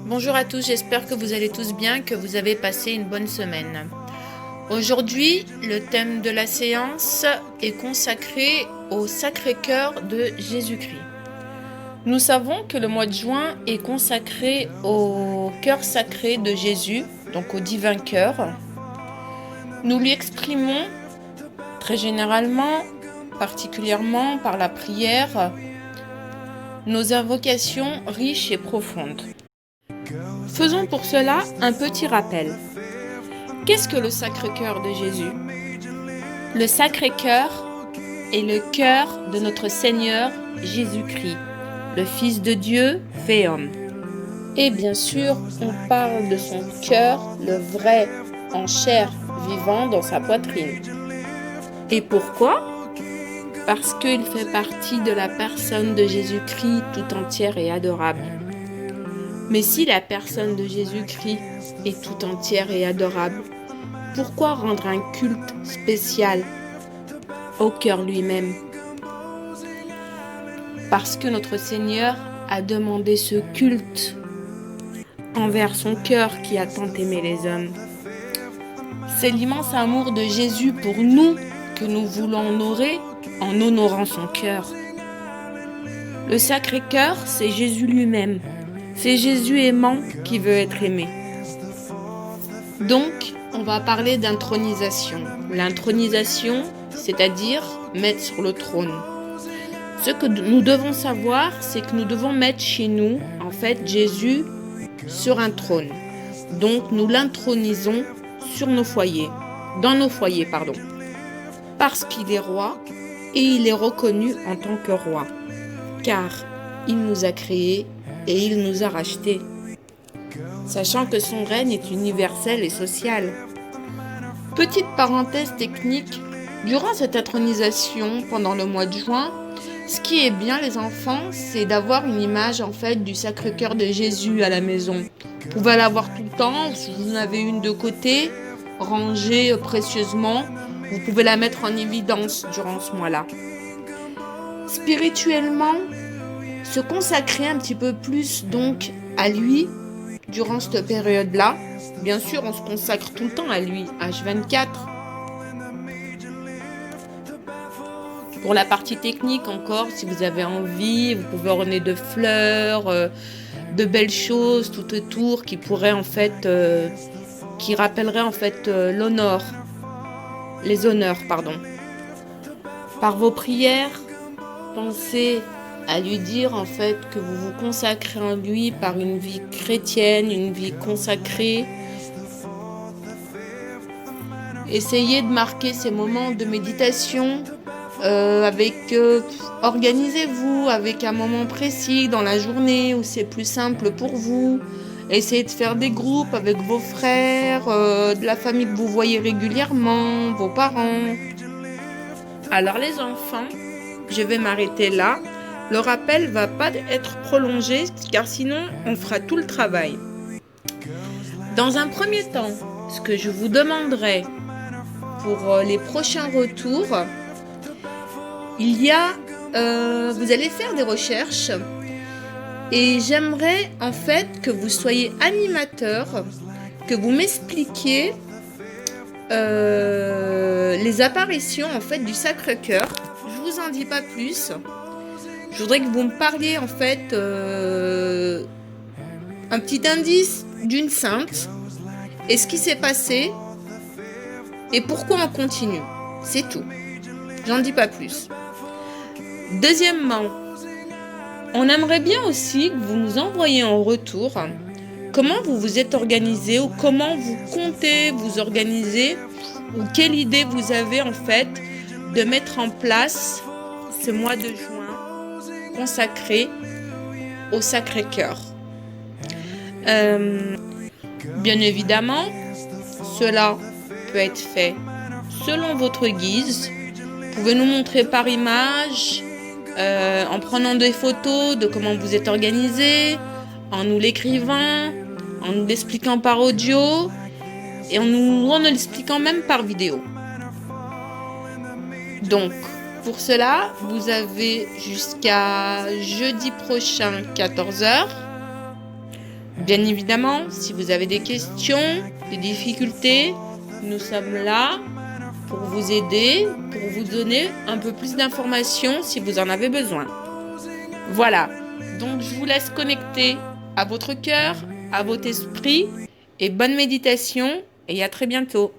Bonjour à tous, j'espère que vous allez tous bien, que vous avez passé une bonne semaine. Aujourd'hui, le thème de la séance est consacré au Sacré-Cœur de Jésus-Christ. Nous savons que le mois de juin est consacré au cœur sacré de Jésus, donc au divin cœur. Nous lui exprimons très généralement, particulièrement par la prière, nos invocations riches et profondes. Faisons pour cela un petit rappel. Qu'est-ce que le Sacré-Cœur de Jésus? Le Sacré-Cœur est le cœur de notre Seigneur Jésus-Christ, le Fils de Dieu fait homme. Et bien sûr, on parle de son cœur, le vrai, en chair, vivant dans sa poitrine. Et pourquoi? Parce qu'il fait partie de la personne de Jésus-Christ tout entière et adorable. Mais si la personne de Jésus-Christ est tout entière et adorable, pourquoi rendre un culte spécial au cœur lui-même? Parce que notre Seigneur a demandé ce culte envers son cœur qui a tant aimé les hommes. C'est l'immense amour de Jésus pour nous que nous voulons honorer en honorant son cœur. Le Sacré-Cœur, c'est Jésus lui-même. C'est Jésus aimant qui veut être aimé. Donc, on va parler d'intronisation. L'intronisation, c'est-à-dire mettre sur le trône. Ce que nous devons savoir, c'est que nous devons mettre chez nous, en fait, Jésus sur un trône. Donc, nous l'intronisons sur nos foyers, dans nos foyers, pardon. Parce qu'il est roi et il est reconnu en tant que roi. Car il nous a créés et il nous a rachetés. Sachant que son règne est universel et social. Petite parenthèse technique, durant cette intronisation pendant le mois de juin, ce qui est bien les enfants, c'est d'avoir une image en fait du Sacré-Cœur de Jésus à la maison. Vous pouvez l'avoir tout le temps, si vous en avez une de côté, rangée précieusement, vous pouvez la mettre en évidence durant ce mois-là. Spirituellement, se consacrer un petit peu plus donc à lui durant cette période-là. Bien sûr, on se consacre tout le temps à lui, H24. Pour la partie technique encore, si vous avez envie, vous pouvez orner de fleurs, de belles choses tout autour qui pourraient en fait, qui rappelleraient en fait les honneurs, pardon. Par vos prières, pensez à lui dire en fait que vous vous consacrez en lui par une vie chrétienne, une vie consacrée. Essayez de marquer ces moments de méditation organisez-vous avec un moment précis dans la journée où c'est plus simple pour vous. Essayez de faire des groupes avec vos frères, de la famille que vous voyez régulièrement, vos parents. Alors les enfants, je vais m'arrêter là. Le rappel ne va pas être prolongé car sinon on fera tout le travail. Dans un premier temps, ce que je vous demanderai pour les prochains retours, vous allez faire des recherches et j'aimerais en fait que vous soyez animateur, que vous m'expliquiez les apparitions en fait du Sacré-Cœur. Je vous en dis pas plus. Je voudrais que vous me parliez en fait un petit indice d'une sainte et ce qui s'est passé et pourquoi on continue. C'est tout. J'en dis pas plus. Deuxièmement, on aimerait bien aussi que vous nous envoyiez en retour comment vous vous êtes organisé ou comment vous comptez vous organiser ou quelle idée vous avez en fait de mettre en place ce mois de juin consacré au Sacré-Cœur. Bien évidemment, cela peut être fait selon votre guise. Vous pouvez nous montrer par image, en prenant des photos de comment vous êtes organisé, en nous l'écrivant, en nous l'expliquant par audio et en nous l'expliquant même par vidéo. Donc, pour cela, vous avez jusqu'à jeudi prochain 14h Bien évidemment, si vous avez des questions, des difficultés, nous sommes là pour vous aider, pour vous donner un peu plus d'informations si vous en avez besoin. Voilà, donc je vous laisse connecter à votre cœur, à votre esprit et bonne méditation et à très bientôt.